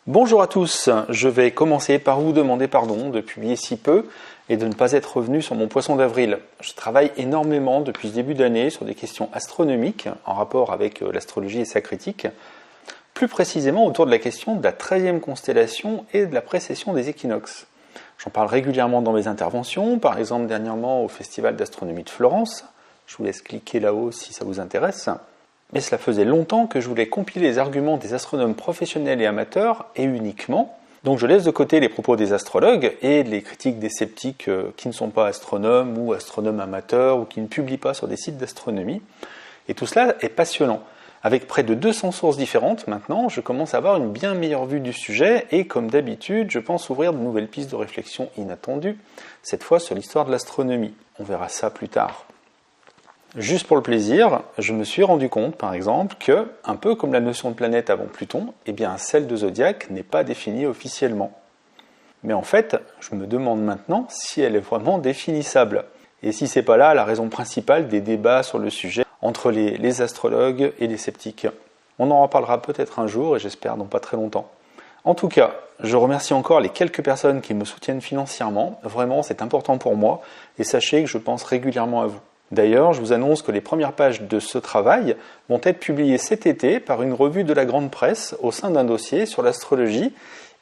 Bonjour à tous, je vais commencer par vous demander pardon de publier si peu et de ne pas être revenu sur mon poisson d'avril. Je travaille énormément depuis ce début d'année sur des questions astronomiques en rapport avec l'astrologie et sa critique, plus précisément autour de la question de la 13e constellation et de la précession des équinoxes. J'en parle régulièrement dans mes interventions, par exemple dernièrement au Festival d'astronomie de Florence. Je vous laisse cliquer là-haut si ça vous intéresse. Mais cela faisait longtemps que je voulais compiler les arguments des astronomes professionnels et amateurs, et uniquement. Donc je laisse de côté les propos des astrologues et les critiques des sceptiques qui ne sont pas astronomes ou astronomes amateurs ou qui ne publient pas sur des sites d'astronomie. Et tout cela est passionnant. Avec près de 200 sources différentes maintenant, je commence à avoir une bien meilleure vue du sujet et comme d'habitude, je pense ouvrir de nouvelles pistes de réflexion inattendues, cette fois sur l'histoire de l'astronomie. On verra ça plus tard. Juste pour le plaisir, je me suis rendu compte, par exemple, que, un peu comme la notion de planète avant Pluton, eh bien, celle de zodiaque n'est pas définie officiellement. Mais en fait, je me demande maintenant si elle est vraiment définissable. Et si c'est pas là la raison principale des débats sur le sujet entre les astrologues et les sceptiques. On en reparlera peut-être un jour, et j'espère dans pas très longtemps. En tout cas, je remercie encore les quelques personnes qui me soutiennent financièrement. Vraiment, c'est important pour moi, et sachez que je pense régulièrement à vous. D'ailleurs, je vous annonce que les premières pages de ce travail vont être publiées cet été par une revue de la grande presse au sein d'un dossier sur l'astrologie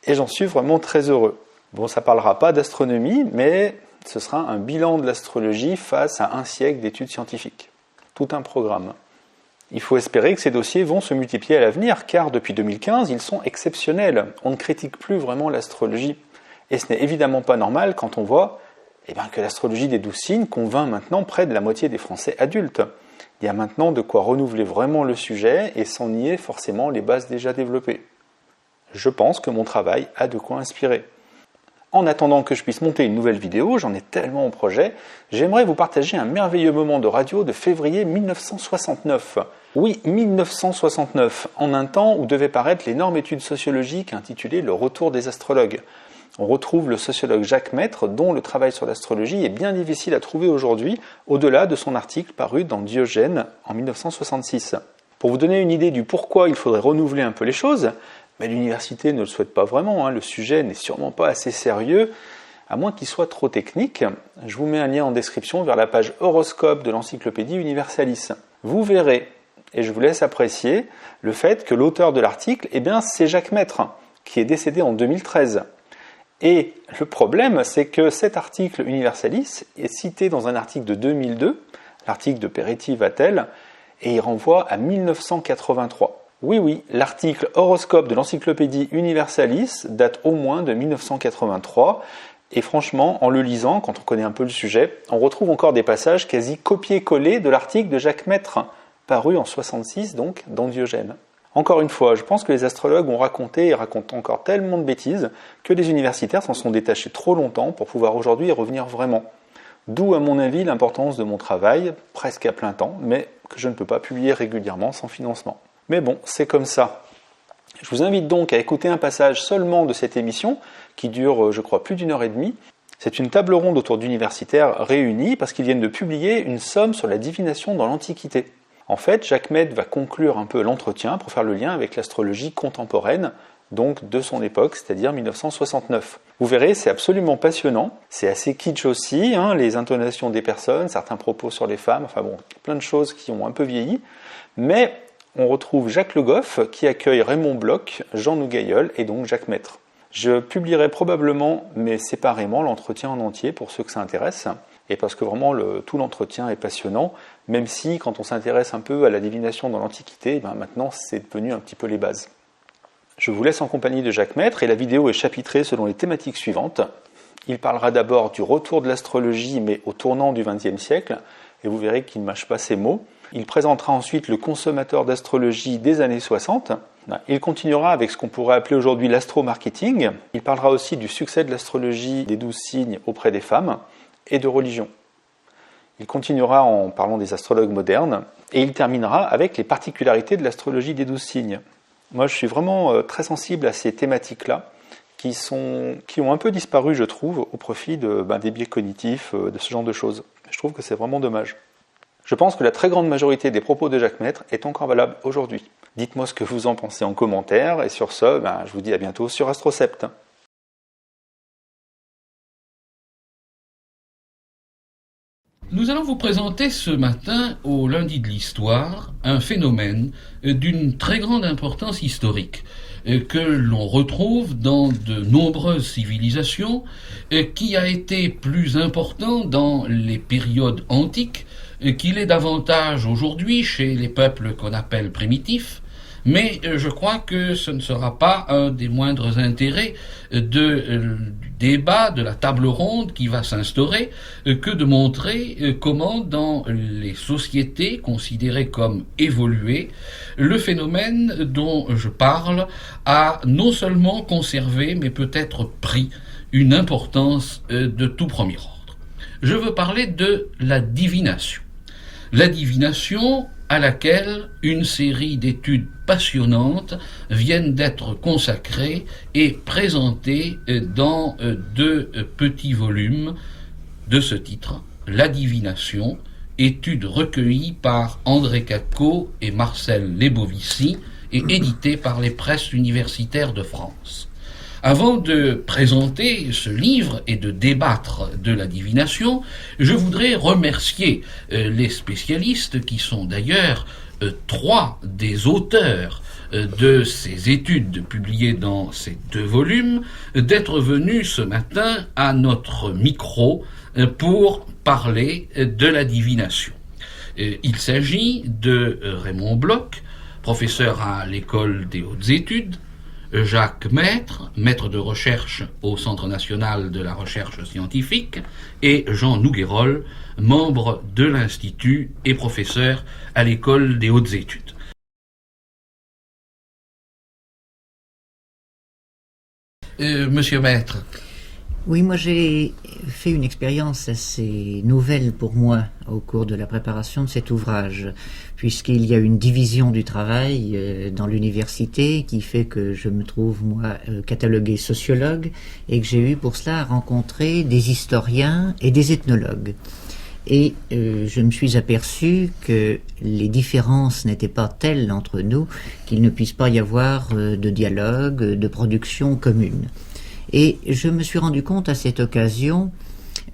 et j'en suis vraiment très heureux. Bon, ça ne parlera pas d'astronomie, mais ce sera un bilan de l'astrologie face à un siècle d'études scientifiques. Tout un programme. Il faut espérer que ces dossiers vont se multiplier à l'avenir, car depuis 2015, ils sont exceptionnels. On ne critique plus vraiment l'astrologie. Et ce n'est évidemment pas normal quand on voit que l'astrologie des 12 signes convainc maintenant près de la moitié des Français adultes. Il y a maintenant de quoi renouveler vraiment le sujet et sans nier forcément les bases déjà développées. Je pense que mon travail a de quoi inspirer. En attendant que je puisse monter une nouvelle vidéo, j'en ai tellement au projet, j'aimerais vous partager un merveilleux moment de radio de février 1969. Oui, 1969, en un temps où devait paraître l'énorme étude sociologique intitulée « Le retour des astrologues ». On retrouve le sociologue Jacques Maître, dont le travail sur l'astrologie est bien difficile à trouver aujourd'hui, au-delà de son article paru dans Diogène en 1966. Pour vous donner une idée du pourquoi il faudrait renouveler un peu les choses, mais l'université ne le souhaite pas vraiment, le sujet n'est sûrement pas assez sérieux, à moins qu'il soit trop technique. Je vous mets un lien en description vers la page horoscope de l'encyclopédie Universalis. Vous verrez, et je vous laisse apprécier, le fait que l'auteur de l'article, c'est Jacques Maître, qui est décédé en 2013. Et le problème, c'est que cet article Universalis est cité dans un article de 2002, l'article de Peretti-Vattel, et il renvoie à 1983. Oui, l'article horoscope de l'encyclopédie Universalis date au moins de 1983, et franchement, en le lisant, quand on connaît un peu le sujet, on retrouve encore des passages quasi copiés-collés de l'article de Jacques Maître, paru en 66, donc, dans Diogène. Encore une fois, je pense que les astrologues ont raconté et racontent encore tellement de bêtises que les universitaires s'en sont détachés trop longtemps pour pouvoir aujourd'hui y revenir vraiment. D'où, à mon avis, l'importance de mon travail, presque à plein temps, mais que je ne peux pas publier régulièrement sans financement. Mais bon, c'est comme ça. Je vous invite donc à écouter un passage seulement de cette émission, qui dure, je crois, plus d'une heure et demie. C'est une table ronde autour d'universitaires réunis parce qu'ils viennent de publier une somme sur la divination dans l'Antiquité. En fait, Jacques Maître va conclure un peu l'entretien pour faire le lien avec l'astrologie contemporaine, donc de son époque, c'est-à-dire 1969. Vous verrez, c'est absolument passionnant, c'est assez kitsch aussi, les intonations des personnes, certains propos sur les femmes, plein de choses qui ont un peu vieilli, mais on retrouve Jacques Le Goff qui accueille Raymond Bloch, Jean Nougailleul et donc Jacques Maître. Je publierai probablement, mais séparément, l'entretien en entier pour ceux que ça intéresse, et parce que vraiment tout l'entretien est passionnant, même si quand on s'intéresse un peu à la divination dans l'Antiquité, maintenant c'est devenu un petit peu les bases. Je vous laisse en compagnie de Jacques Maître et la vidéo est chapitrée selon les thématiques suivantes. Il parlera d'abord du retour de l'astrologie, mais au tournant du XXe siècle, et vous verrez qu'il ne mâche pas ses mots. Il présentera ensuite le consommateur d'astrologie des années 60. Il continuera avec ce qu'on pourrait appeler aujourd'hui l'astro-marketing. Il parlera aussi du succès de l'astrologie des 12 signes auprès des femmes et de religion. Il continuera en parlant des astrologues modernes et il terminera avec les particularités de l'astrologie des 12 signes. Moi, je suis vraiment très sensible à ces thématiques-là qui ont un peu disparu, je trouve, au profit des biais cognitifs, de ce genre de choses. Je trouve que c'est vraiment dommage. Je pense que la très grande majorité des propos de Jacques Maitre est encore valable aujourd'hui. Dites-moi ce que vous en pensez en commentaire, et sur ce, je vous dis à bientôt sur Astrocept. Nous allons vous présenter ce matin, au lundi de l'histoire, un phénomène d'une très grande importance historique que l'on retrouve dans de nombreuses civilisations, qui a été plus important dans les périodes antiques qu'il est davantage aujourd'hui chez les peuples qu'on appelle primitifs. Mais je crois que ce ne sera pas un des moindres intérêts du débat, de la table ronde qui va s'instaurer, que de montrer comment dans les sociétés considérées comme évoluées, le phénomène dont je parle a non seulement conservé, mais peut-être pris une importance de tout premier ordre. Je veux parler de la divination. La divination à laquelle une série d'études passionnantes viennent d'être consacrées et présentées dans deux petits volumes de ce titre, La divination, études recueillies par André Katko et Marcel Lebovici et éditées par les presses universitaires de France. Avant de présenter ce livre et de débattre de la divination, je voudrais remercier les spécialistes qui sont d'ailleurs trois des auteurs de ces études publiées dans ces deux volumes, d'être venus ce matin à notre micro pour parler de la divination. Il s'agit de Raymond Bloch, professeur à l'École des hautes études, Jacques Maitre, maître de recherche au Centre national de la recherche scientifique, et Jean Nouguerol, membre de l'Institut et professeur à l'École des hautes études. Monsieur Maitre. Oui, moi j'ai fait une expérience assez nouvelle pour moi au cours de la préparation de cet ouvrage, puisqu'il y a une division du travail dans l'université qui fait que je me trouve, moi, catalogué sociologue et que j'ai eu pour cela à rencontrer des historiens et des ethnologues. Et je me suis aperçu que les différences n'étaient pas telles entre nous qu'il ne puisse pas y avoir de dialogue, de production commune. Et je me suis rendu compte à cette occasion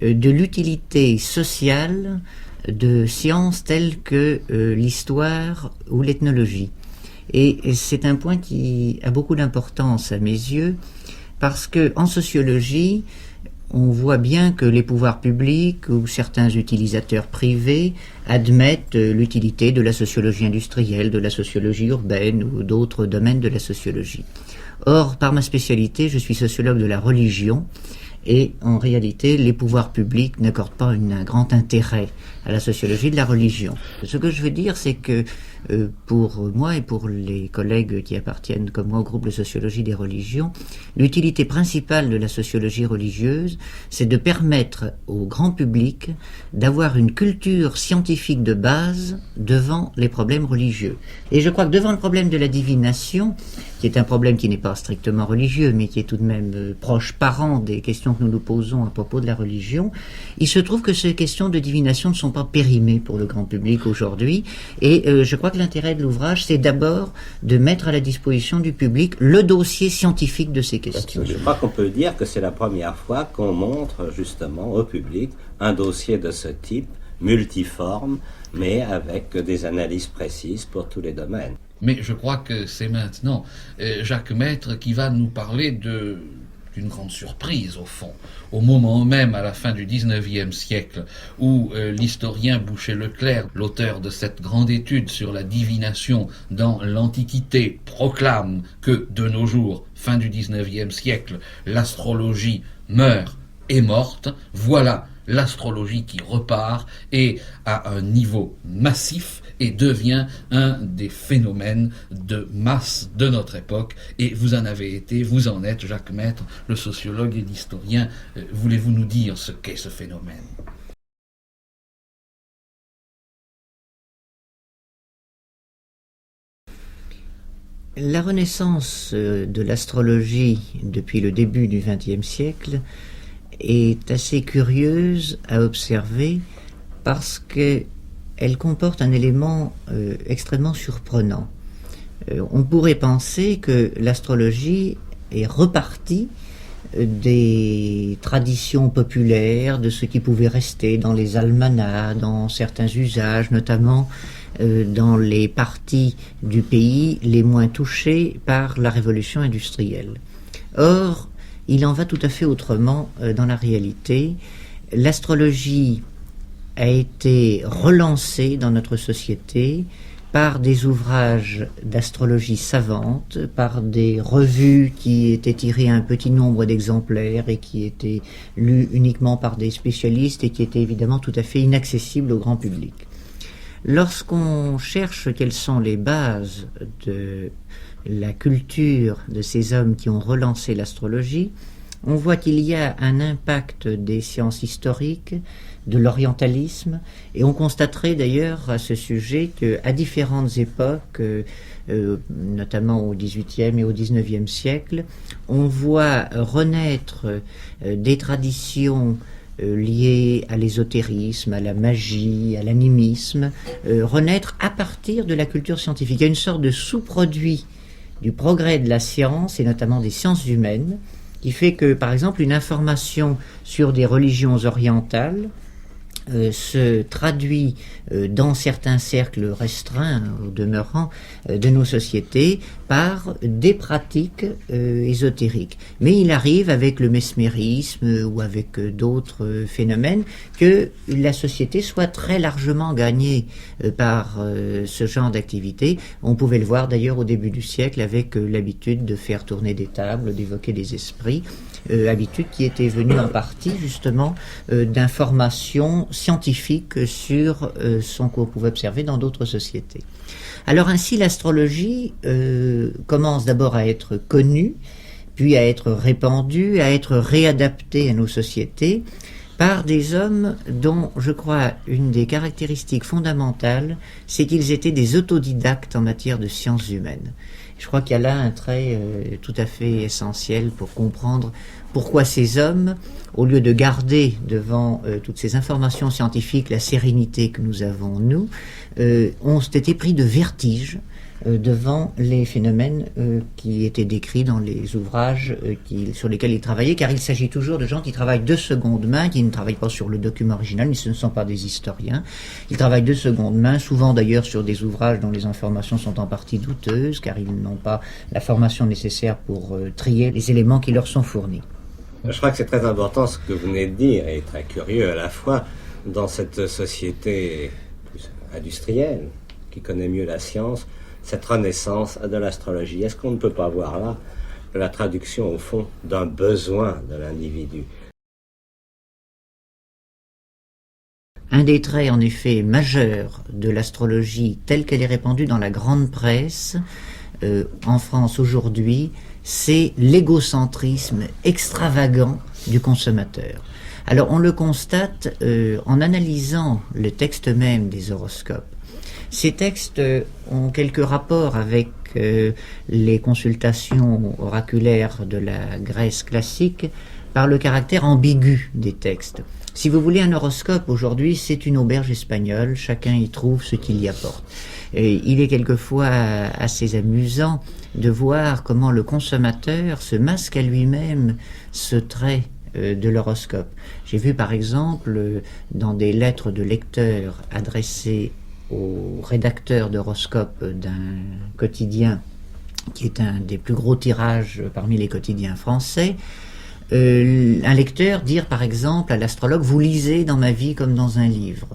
de l'utilité sociale de sciences telles que l'histoire ou l'ethnologie. Et c'est un point qui a beaucoup d'importance à mes yeux, parce que en sociologie, on voit bien que les pouvoirs publics ou certains utilisateurs privés admettent l'utilité de la sociologie industrielle, de la sociologie urbaine ou d'autres domaines de la sociologie. Or, par ma spécialité, je suis sociologue de la religion et en réalité, les pouvoirs publics n'accordent pas un grand intérêt à la sociologie de la religion. Ce que je veux dire, c'est que pour moi et pour les collègues qui appartiennent comme moi au groupe de sociologie des religions, l'utilité principale de la sociologie religieuse, c'est de permettre au grand public d'avoir une culture scientifique de base devant les problèmes religieux. Et je crois que devant le problème de la divination, qui est un problème qui n'est pas strictement religieux, mais qui est tout de même proche parent des questions que nous nous posons à propos de la religion, il se trouve que ces questions de divination ne sont pas périmées pour le grand public aujourd'hui, et je crois que l'intérêt de l'ouvrage, c'est d'abord de mettre à la disposition du public le dossier scientifique de ces questions. Je crois qu'on peut dire que c'est la première fois qu'on montre justement au public un dossier de ce type, multiforme, mais avec des analyses précises pour tous les domaines. Mais je crois que c'est maintenant Jacques Maitre qui va nous parler d'une grande surprise, au fond. Au moment même, à la fin du XIXe siècle, où l'historien Boucher-Leclerc, l'auteur de cette grande étude sur la divination dans l'Antiquité, proclame que, de nos jours, fin du XIXe siècle, l'astrologie meurt et morte, voilà l'astrologie qui repart et à un niveau massif et devient un des phénomènes de masse de notre époque. Et vous en avez été, vous en êtes, Jacques Maitre, le sociologue et l'historien. Voulez-vous nous dire ce qu'est ce phénomène ? La renaissance de l'astrologie depuis le début du XXe siècle est assez curieuse à observer parce que elle comporte un élément extrêmement surprenant. On pourrait penser que l'astrologie est repartie des traditions populaires, de ce qui pouvait rester dans les almanachs, dans certains usages, notamment dans les parties du pays les moins touchées par la révolution industrielle. Or, il en va tout à fait autrement dans la réalité. L'astrologie a été relancée dans notre société par des ouvrages d'astrologie savante, par des revues qui étaient tirées à un petit nombre d'exemplaires et qui étaient lues uniquement par des spécialistes et qui étaient évidemment tout à fait inaccessibles au grand public. Lorsqu'on cherche quelles sont les bases de la culture de ces hommes qui ont relancé l'astrologie, on voit qu'il y a un impact des sciences historiques, de l'orientalisme, et on constaterait d'ailleurs à ce sujet qu'à différentes époques, notamment au XVIIIe et au XIXe siècle, on voit renaître des traditions liées à l'ésotérisme, à la magie, à l'animisme, renaître à partir de la culture scientifique. Il y a une sorte de sous-produit du progrès de la science, et notamment des sciences humaines, qui fait que, par exemple, une information sur des religions orientales se traduit dans certains cercles restreints, au demeurant, de nos sociétés, par des pratiques ésotériques. Mais il arrive avec le mesmérisme ou avec d'autres phénomènes que la société soit très largement gagnée par ce genre d'activité. On pouvait le voir d'ailleurs au début du siècle avec l'habitude de faire tourner des tables, d'évoquer des esprits, habitude qui était venue en partie justement d'informations scientifiques sur ce qu'on pouvait observer dans d'autres sociétés. Alors ainsi l'astrologie commence d'abord à être connue, puis à être répandue, à être réadaptée à nos sociétés par des hommes dont, je crois, une des caractéristiques fondamentales, c'est qu'ils étaient des autodidactes en matière de sciences humaines. Je crois qu'il y a là un trait tout à fait essentiel pour comprendre pourquoi ces hommes, au lieu de garder devant toutes ces informations scientifiques la sérénité que nous avons, nous, ont été pris de vertige devant les phénomènes qui étaient décrits dans les ouvrages sur lesquels ils travaillaient, car il s'agit toujours de gens qui travaillent de seconde main, qui ne travaillent pas sur le document original, mais ce ne sont pas des historiens. Ils travaillent de seconde main, souvent d'ailleurs sur des ouvrages dont les informations sont en partie douteuses, car ils n'ont pas la formation nécessaire pour trier les éléments qui leur sont fournis. Je crois que c'est très important ce que vous venez de dire, et très curieux à la fois dans cette société industrielle qui connaît mieux la science, cette renaissance de l'astrologie. Est-ce qu'on ne peut pas voir là la traduction, au fond, d'un besoin de l'individu? Un des traits, en effet, majeurs de l'astrologie telle qu'elle est répandue dans la grande presse, en France aujourd'hui, c'est l'égocentrisme extravagant du consommateur. Alors on le constate en analysant le texte même des horoscopes. Ces textes ont quelques rapports avec les consultations oraculaires de la Grèce classique par le caractère ambigu des textes. Si vous voulez, un horoscope aujourd'hui, c'est une auberge espagnole, chacun y trouve ce qu'il y apporte. Et il est quelquefois assez amusant de voir comment le consommateur se masque à lui-même ce trait de l'horoscope. J'ai vu par exemple dans des lettres de lecteurs adressées au rédacteur d'horoscope d'un quotidien qui est un des plus gros tirages parmi les quotidiens français, un lecteur dire par exemple à l'astrologue « Vous lisez dans ma vie comme dans un livre ».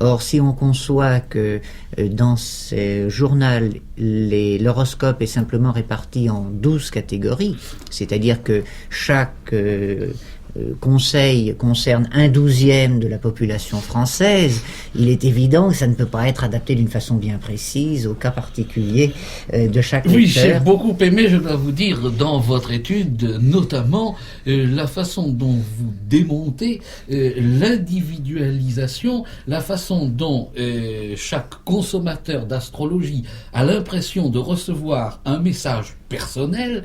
Or, si on conçoit que dans ce journal, l'horoscope est simplement réparti en 12 catégories, c'est-à-dire que chaque conseil concerne 1/12 de la population française, il est évident que ça ne peut pas être adapté d'une façon bien précise au cas particulier de chaque lecteur. Oui, j'ai beaucoup aimé, je dois vous dire, dans votre étude, notamment la façon dont vous démontez l'individualisation, la façon dont chaque consommateur d'astrologie a l'impression de recevoir un message personnel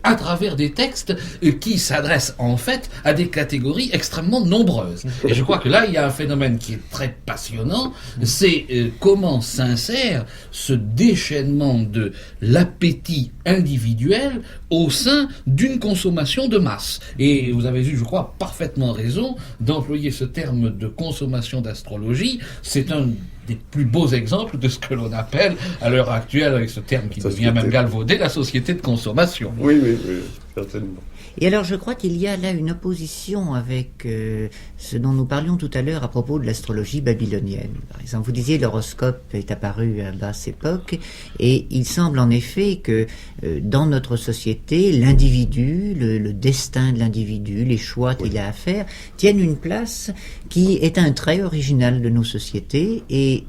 à travers des textes qui s'adressent en fait à des catégories extrêmement nombreuses. Et je crois que là, il y a un phénomène qui est très passionnant, c'est comment s'insère ce déchaînement de l'appétit individuel au sein d'une consommation de masse. Et vous avez eu, je crois, parfaitement raison d'employer ce terme de consommation d'astrologie. C'est un des plus beaux exemples de ce que l'on appelle à l'heure actuelle, avec ce terme qui devient même galvaudé, la société de consommation. Oui, certainement. Et alors je crois qu'il y a là une opposition avec ce dont nous parlions tout à l'heure à propos de l'astrologie babylonienne. Par exemple, vous disiez l'horoscope est apparu à basse époque, et il semble en effet que dans notre société, l'individu, le destin de l'individu, les choix qu'il a à faire, tiennent une place qui est un trait original de nos sociétés, et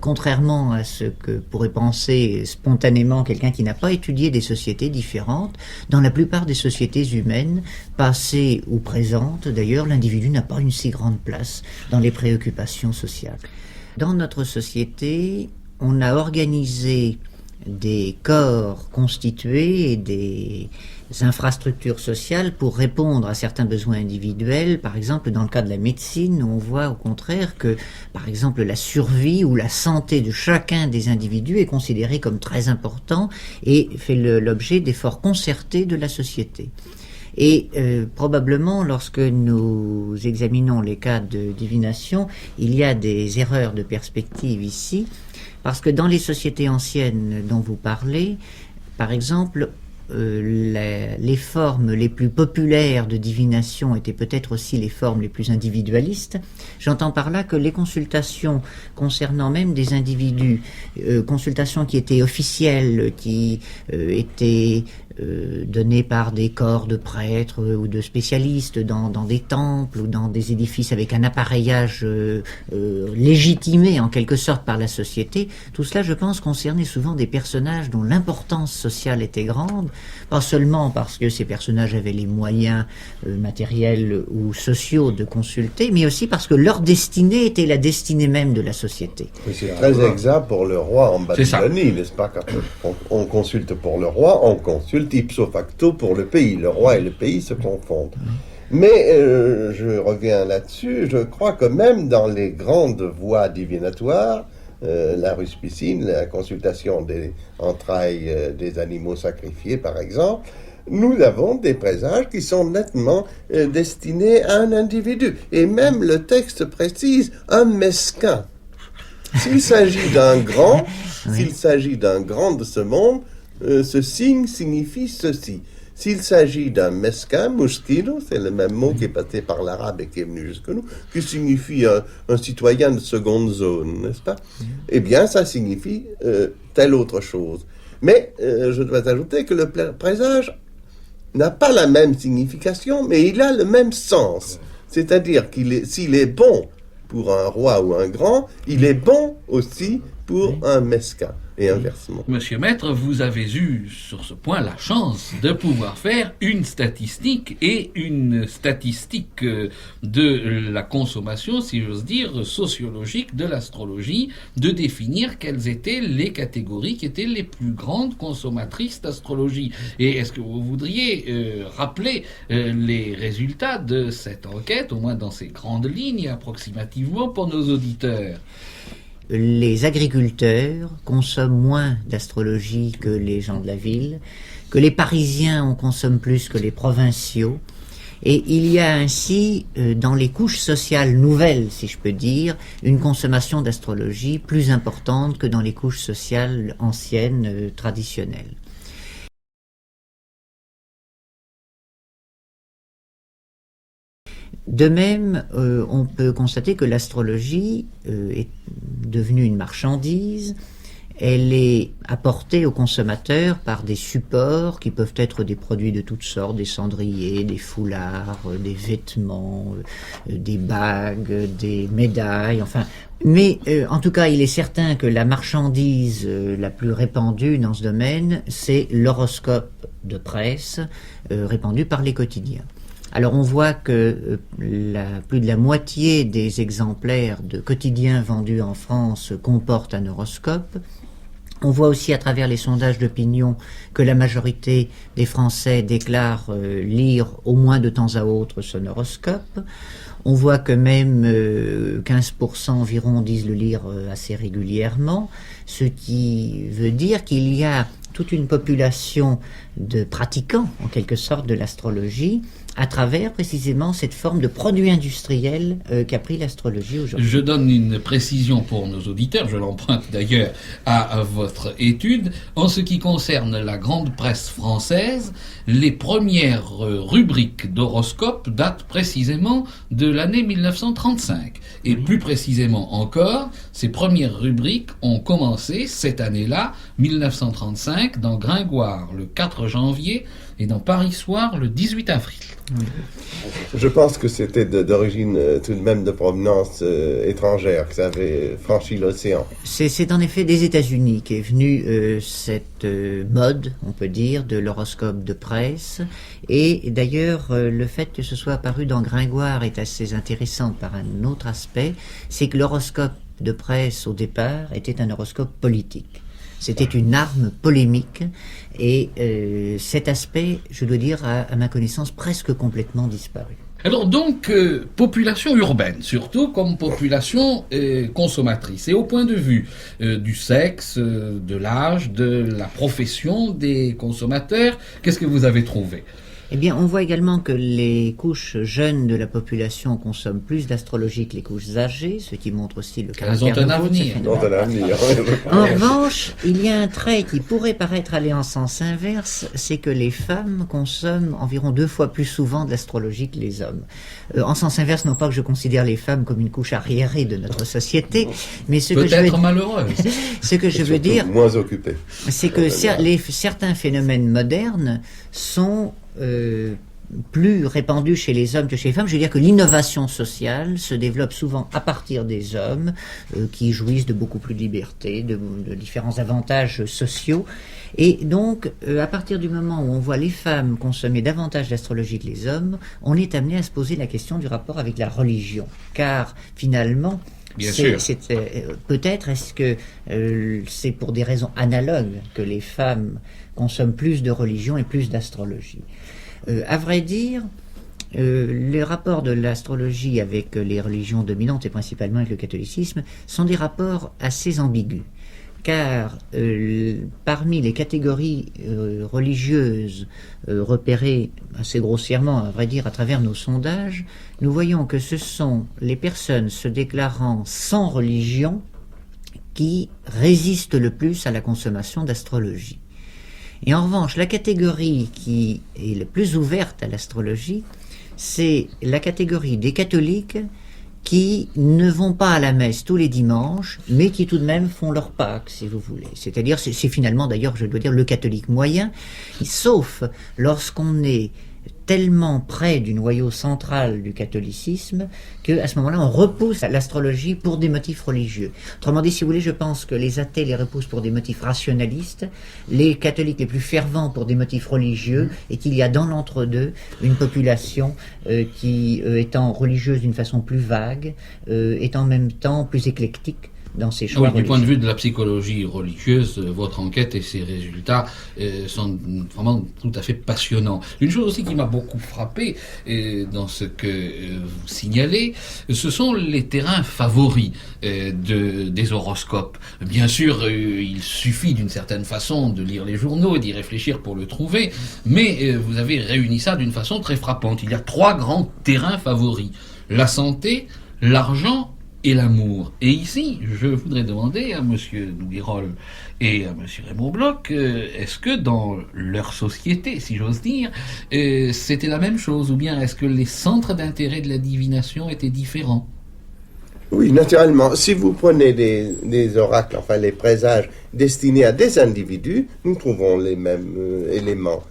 contrairement à ce que pourrait penser spontanément quelqu'un qui n'a pas étudié des sociétés différentes, dans la plupart des sociétés humaines, passées ou présentes, d'ailleurs, l'individu n'a pas une si grande place dans les préoccupations sociales. Dans notre société, on a organisé des corps constitués et des infrastructures sociales pour répondre à certains besoins individuels. Par exemple, dans le cas de la médecine, on voit au contraire que, par exemple, la survie ou la santé de chacun des individus est considérée comme très important et fait l'objet d'efforts concertés de la société. Et probablement, lorsque nous examinons les cas de divination, il y a des erreurs de perspective ici, parce que dans les sociétés anciennes dont vous parlez, par exemple, les formes les plus populaires de divination étaient peut-être aussi les formes les plus individualistes. J'entends par là que les consultations concernant même des individus, consultations qui étaient officielles, qui étaient données par des corps de prêtres ou de spécialistes dans des temples ou dans des édifices avec un appareillage légitimé en quelque sorte par la société, tout cela, je pense, concernait souvent des personnages dont l'importance sociale était grande, pas seulement parce que ces personnages avaient les moyens matériels ou sociaux de consulter, mais aussi parce que leur destinée était la destinée même de la société. Oui, c'est très exact pour le roi en Babylonie, n'est-ce pas? Quand on consulte pour le roi, on consulte ipso facto pour le pays. Le roi et le pays se confondent. Mais je reviens là-dessus, je crois que même dans les grandes voies divinatoires, la ruspicine, la consultation des entrailles des animaux sacrifiés par exemple, nous avons des présages qui sont nettement destinés à un individu. Et même le texte précise un mesquin. S'il s'agit d'un grand, s'il s'agit d'un grand de ce monde, ce signe signifie ceci. S'il s'agit d'un mesquin, muskino, c'est le même mot qui est passé par l'arabe et qui est venu jusque nous, qui signifie un citoyen de seconde zone, n'est-ce pas? Eh bien, ça signifie telle autre chose. Mais je dois ajouter que le présage n'a pas la même signification, mais il a le même sens. C'est-à-dire s'il est bon pour un roi ou un grand, il est bon aussi pour un mesquin. Et inversement. Monsieur Maître, vous avez eu sur ce point la chance de pouvoir faire une statistique de la consommation, si j'ose dire, sociologique de l'astrologie, de définir quelles étaient les catégories qui étaient les plus grandes consommatrices d'astrologie. Et est-ce que vous voudriez rappeler les résultats de cette enquête, au moins dans ces grandes lignes approximativement pour nos auditeurs? Les agriculteurs consomment moins d'astrologie que les gens de la ville, que les Parisiens en consomment plus que les provinciaux. Et il y a ainsi, dans les couches sociales nouvelles, si je peux dire, une consommation d'astrologie plus importante que dans les couches sociales anciennes, traditionnelles. De même, on peut constater que l'astrologie est devenue une marchandise. Elle est apportée aux consommateurs par des supports qui peuvent être des produits de toutes sortes, des cendriers, des foulards, des vêtements, des bagues, des médailles, enfin. Mais en tout cas, il est certain que la marchandise la plus répandue dans ce domaine, c'est l'horoscope de presse répandu par les quotidiens. Alors on voit que plus de la moitié des exemplaires de quotidiens vendus en France comportent un horoscope. On voit aussi à travers les sondages d'opinion que la majorité des Français déclarent lire au moins de temps à autre son horoscope. On voit que même 15% environ disent le lire assez régulièrement, ce qui veut dire qu'il y a toute une population de pratiquants, en quelque sorte, de l'astrologie, à travers précisément cette forme de produit industriel qu'a pris l'astrologie aujourd'hui. Je donne une précision pour nos auditeurs, je l'emprunte d'ailleurs à votre étude. En ce qui concerne la grande presse française, les premières rubriques d'horoscope datent précisément de l'année 1935. Et plus précisément encore, ces premières rubriques ont commencé cette année-là, 1935, dans Gringoire le 4 janvier et dans Paris Soir le 18 avril. Je pense que c'était d'origine tout de même de provenance étrangère, que ça avait franchi l'océan. C'est en effet des États-Unis qu'est venue cette mode, on peut dire, de l'horoscope de presse. Et d'ailleurs, le fait que ce soit apparu dans Gringoire est assez intéressant par un autre aspect, c'est que l'horoscope de presse, au départ, était un horoscope politique. C'était une arme polémique et cet aspect, je dois dire, à ma connaissance, presque complètement disparu. Alors donc, population urbaine, surtout comme population consommatrice. Et au point de vue du sexe, de l'âge, de la profession des consommateurs, qu'est-ce que vous avez trouvé ? Eh bien, on voit également que les couches jeunes de la population consomment plus d'astrologie que les couches âgées, ce qui montre aussi le caractère de l'avenir. En revanche, il y a un trait qui pourrait paraître aller en sens inverse, c'est que les femmes consomment environ 2 fois plus souvent de l'astrologie que les hommes. En sens inverse, non pas que je considère les femmes comme une couche arriérée de notre société, mais ce que je veux malheureuse. Ce que je veux dire, moins occupées. C'est que certains phénomènes modernes sont plus répandus chez les hommes que chez les femmes. Je veux dire que l'innovation sociale se développe souvent à partir des hommes qui jouissent de beaucoup plus de liberté, de différents avantages sociaux. Et donc, à partir du moment où on voit les femmes consommer davantage d'astrologie que les hommes, on est amené à se poser la question du rapport avec la religion. Car finalement, peut-être est-ce que c'est pour des raisons analogues que les femmes consomment plus de religion et plus d'astrologie. À vrai dire, les rapports de l'astrologie avec les religions dominantes et principalement avec le catholicisme sont des rapports assez ambigus. Car parmi les catégories religieuses repérées assez grossièrement, à vrai dire, à travers nos sondages, nous voyons que ce sont les personnes se déclarant sans religion qui résistent le plus à la consommation d'astrologie. Et en revanche, la catégorie qui est la plus ouverte à l'astrologie, c'est la catégorie des catholiques qui ne vont pas à la messe tous les dimanches, mais qui tout de même font leur Pâques, si vous voulez. C'est-à-dire, c'est finalement, d'ailleurs, je dois dire, le catholique moyen, sauf lorsqu'on est tellement près du noyau central du catholicisme qu'à ce moment-là, on repousse l'astrologie pour des motifs religieux. Autrement dit, si vous voulez, je pense que les athées les repoussent pour des motifs rationalistes, les catholiques les plus fervents pour des motifs religieux, et qu'il y a dans l'entre-deux une population qui, étant religieuse d'une façon plus vague, est en même temps plus éclectique dans ses choix religieux. Du point de vue de la psychologie religieuse, votre enquête et ses résultats sont vraiment tout à fait passionnants. Une chose aussi qui m'a beaucoup frappé dans ce que vous signalez, ce sont les terrains favoris des horoscopes. Bien sûr, il suffit d'une certaine façon de lire les journaux et d'y réfléchir pour le trouver, mais vous avez réuni ça d'une façon très frappante. Il y a 3 grands terrains favoris: la santé, l'argent et l'amour. Et ici, je voudrais demander à M. Douguerolles et à M. Raymond Bloch, est-ce que dans leur société, si j'ose dire, c'était la même chose, ou bien est-ce que les centres d'intérêt de la divination étaient différents? Oui, naturellement. Si vous prenez des oracles, enfin les présages destinés à des individus, nous trouvons les mêmes éléments.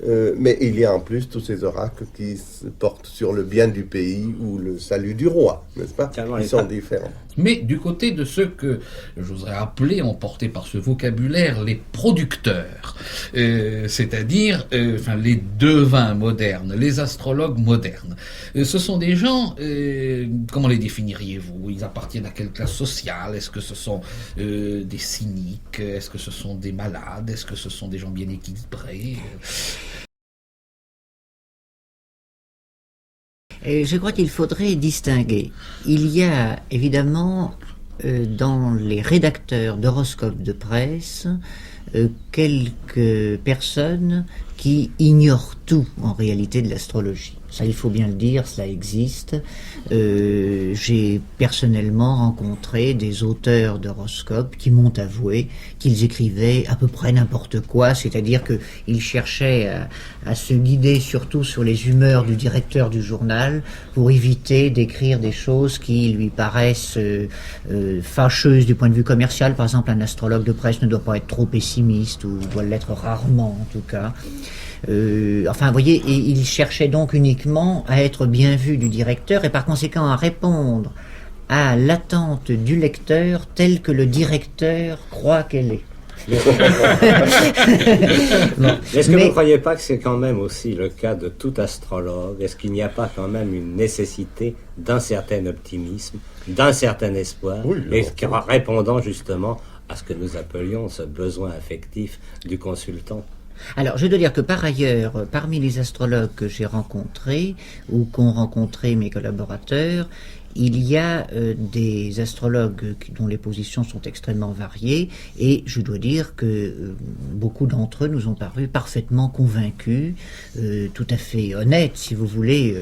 Mais il y a en plus tous ces oracles qui se portent sur le bien du pays ou le salut du roi, n'est-ce pas? Ils sont différents. Mais du côté de ceux que j'oserais appeler, emportés par ce vocabulaire, les producteurs, c'est-à-dire les devins modernes, les astrologues modernes, ce sont des gens, comment les définiriez-vous? Ils appartiennent à quelle classe sociale? Est-ce que ce sont des cyniques? Est-ce que ce sont des malades? Est-ce que ce sont des gens bien équilibrés? Je crois qu'il faudrait distinguer. Il y a évidemment dans les rédacteurs d'horoscopes de presse quelques personnes qui ignorent tout en réalité de l'astrologie. Ça, il faut bien le dire, cela existe. J'ai personnellement rencontré des auteurs d'horoscopes qui m'ont avoué qu'ils écrivaient à peu près n'importe quoi, c'est-à-dire qu'ils cherchaient à se guider surtout sur les humeurs du directeur du journal pour éviter d'écrire des choses qui lui paraissent fâcheuses du point de vue commercial. Par exemple, un astrologue de presse ne doit pas être trop pessimiste, ou doit l'être rarement en tout cas. Vous voyez, et il cherchait donc uniquement à être bien vu du directeur et par conséquent à répondre à l'attente du lecteur telle que le directeur croit qu'elle est. Est-ce que vous ne croyez pas que c'est quand même aussi le cas de tout astrologue? Est-ce qu'il n'y a pas quand même une nécessité d'un certain optimisme, d'un certain espoir, répondant justement à ce que nous appelions ce besoin affectif du consultant? Alors, je dois dire que par ailleurs, parmi les astrologues que j'ai rencontrés ou qu'ont rencontré mes collaborateurs, il y a des astrologues dont les positions sont extrêmement variées et je dois dire que beaucoup d'entre eux nous ont paru parfaitement convaincus, tout à fait honnêtes, si vous voulez,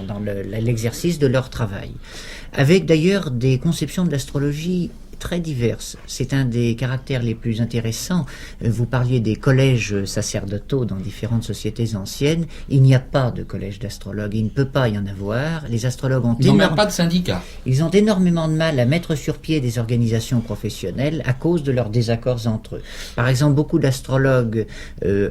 dans l'exercice de leur travail. Avec d'ailleurs des conceptions de l'astrologie très diverses. C'est un des caractères les plus intéressants. Vous parliez des collèges sacerdotaux dans différentes sociétés anciennes. Il n'y a pas de collège d'astrologues. Il ne peut pas y en avoir. Les astrologues ont Ils n'ont même pas de syndicat. Ils ont énormément de mal à mettre sur pied des organisations professionnelles à cause de leurs désaccords entre eux. Par exemple, beaucoup d'astrologues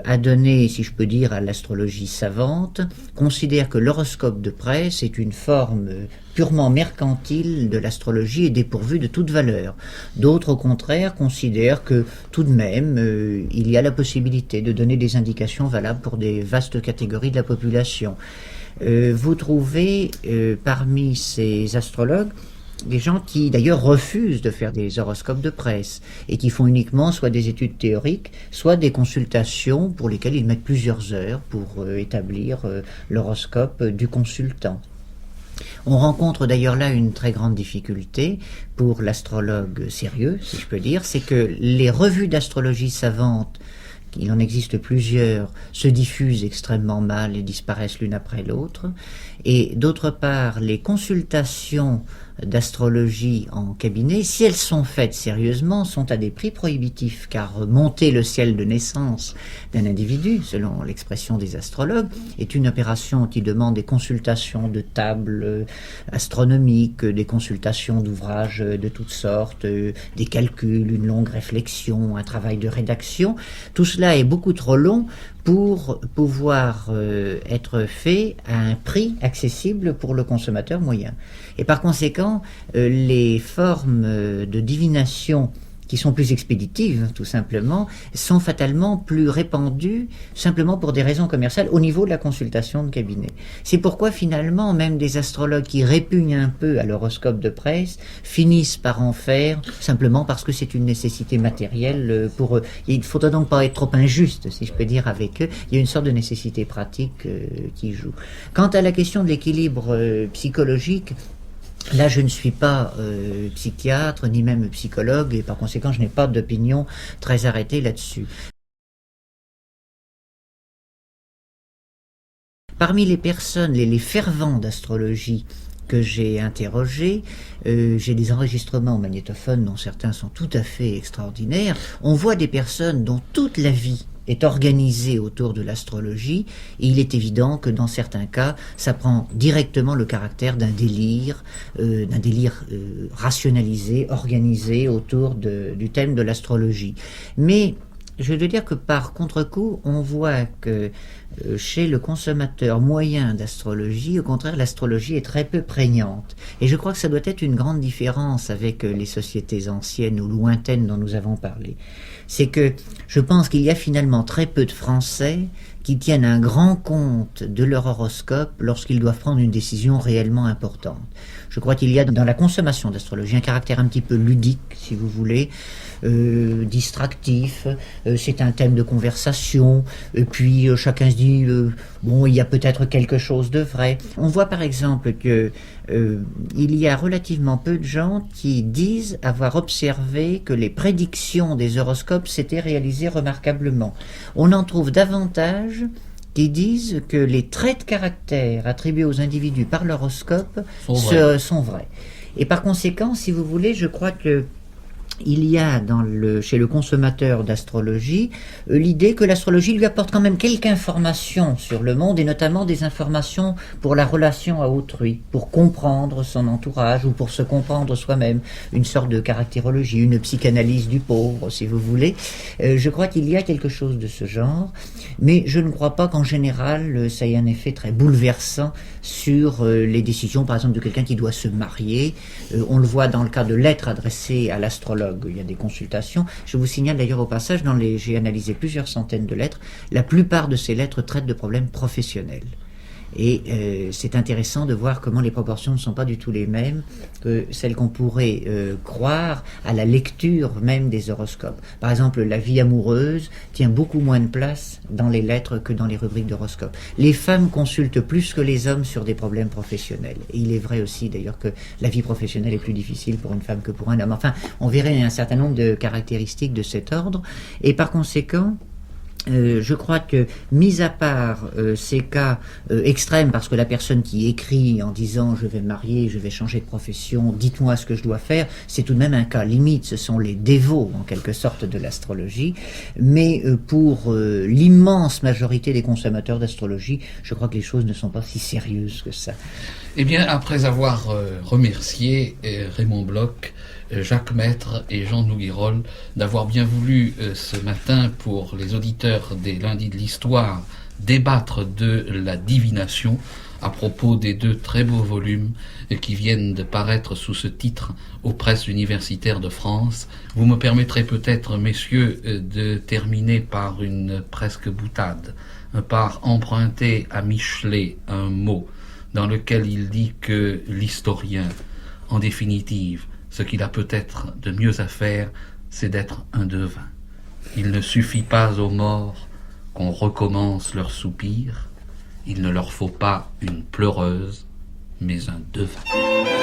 adonnés, si je peux dire, à l'astrologie savante, considèrent que l'horoscope de presse est une forme purement mercantile de l'astrologie et dépourvue de toute valeur. D'autres, au contraire, considèrent que tout de même, il y a la possibilité de donner des indications valables pour des vastes catégories de la population. Vous trouvez parmi ces astrologues des gens qui d'ailleurs refusent de faire des horoscopes de presse et qui font uniquement soit des études théoriques, soit des consultations pour lesquelles ils mettent plusieurs heures pour établir l'horoscope du consultant. On rencontre d'ailleurs là une très grande difficulté pour l'astrologue sérieux, si je peux dire, c'est que les revues d'astrologie savante, il en existe plusieurs, se diffusent extrêmement mal et disparaissent l'une après l'autre. Et d'autre part, les consultations d'astrologie en cabinet, si elles sont faites sérieusement, sont à des prix prohibitifs, car monter le ciel de naissance d'un individu, selon l'expression des astrologues, est une opération qui demande des consultations de tables astronomiques, des consultations d'ouvrages de toutes sortes, des calculs, une longue réflexion, un travail de rédaction. Tout cela est beaucoup trop long pour pouvoir être fait à un prix accessible pour le consommateur moyen. Et par conséquent, les formes de divination qui sont plus expéditives, tout simplement, sont fatalement plus répandues, simplement pour des raisons commerciales, au niveau de la consultation de cabinet. C'est pourquoi, finalement, même des astrologues qui répugnent un peu à l'horoscope de presse, finissent par en faire, simplement parce que c'est une nécessité matérielle pour eux. Il ne faudrait donc pas être trop injuste, si je peux dire, avec eux. Il y a une sorte de nécessité pratique qui joue. Quant à la question de l'équilibre psychologique, là, je ne suis pas psychiatre, ni même psychologue, et par conséquent, je n'ai pas d'opinion très arrêtée là-dessus. Parmi les personnes, les fervents d'astrologie que j'ai interrogés, j'ai des enregistrements au magnétophone dont certains sont tout à fait extraordinaires. On voit des personnes dont toute la vie est organisé autour de l'astrologie, et il est évident que dans certains cas, ça prend directement le caractère d'un délire rationalisé, organisé autour du thème de l'astrologie. Mais Je veux dire que par contre-coup, on voit que chez le consommateur moyen d'astrologie, au contraire, l'astrologie est très peu prégnante. Et je crois que ça doit être une grande différence avec les sociétés anciennes ou lointaines dont nous avons parlé. C'est que je pense qu'il y a finalement très peu de Français qui tiennent un grand compte de leur horoscope lorsqu'ils doivent prendre une décision réellement importante. Je crois qu'il y a dans la consommation d'astrologie un caractère un petit peu ludique, si vous voulez, distractif, c'est un thème de conversation, et puis chacun se dit, bon, il y a peut-être quelque chose de vrai. On voit par exemple que il y a relativement peu de gens qui disent avoir observé que les prédictions des horoscopes s'étaient réalisées remarquablement. On en trouve davantage qui disent que les traits de caractère attribués aux individus par l'horoscope sont vrais. Et par conséquent, si vous voulez, je crois que il y a chez le consommateur d'astrologie l'idée que l'astrologie lui apporte quand même quelques informations sur le monde, et notamment des informations pour la relation à autrui, pour comprendre son entourage ou pour se comprendre soi-même, une sorte de caractérologie, une psychanalyse du pauvre, si vous voulez. Je crois qu'il y a quelque chose de ce genre, mais je ne crois pas qu'en général ça ait un effet très bouleversant sur les décisions, par exemple, de quelqu'un qui doit se marier. On le voit dans le cas de lettres adressées à l'astrologue. Il y a des consultations. Je vous signale d'ailleurs au passage, j'ai analysé plusieurs centaines de lettres. La plupart de ces lettres traitent de problèmes professionnels. Et c'est intéressant de voir comment les proportions ne sont pas du tout les mêmes que celles qu'on pourrait croire à la lecture même des horoscopes. Par exemple, la vie amoureuse tient beaucoup moins de place dans les lettres que dans les rubriques d'horoscopes. Les femmes consultent plus que les hommes sur des problèmes professionnels. Et il est vrai aussi d'ailleurs que la vie professionnelle est plus difficile pour une femme que pour un homme. Enfin, on verrait un certain nombre de caractéristiques de cet ordre. Et par conséquent, je crois que, mis à part ces cas extrêmes, parce que la personne qui écrit en disant « je vais me marier, je vais changer de profession, dites-moi ce que je dois faire », c'est tout de même un cas limite, ce sont les dévots en quelque sorte de l'astrologie, mais pour l'immense majorité des consommateurs d'astrologie, je crois que les choses ne sont pas si sérieuses que ça. Eh bien, après avoir remercié Raymond Bloch, Jacques Maître et Jean Nougirol d'avoir bien voulu ce matin, pour les auditeurs des Lundis de l'Histoire, débattre de la divination à propos des deux très beaux volumes qui viennent de paraître sous ce titre aux presses universitaires de France. Vous me permettrez peut-être, messieurs, de terminer par une presque boutade, par emprunter à Michelet un mot dans lequel il dit que l'historien, en définitive, ce qu'il a peut-être de mieux à faire, c'est d'être un devin. Il ne suffit pas aux morts qu'on recommence leur soupir, il ne leur faut pas une pleureuse, mais un devin.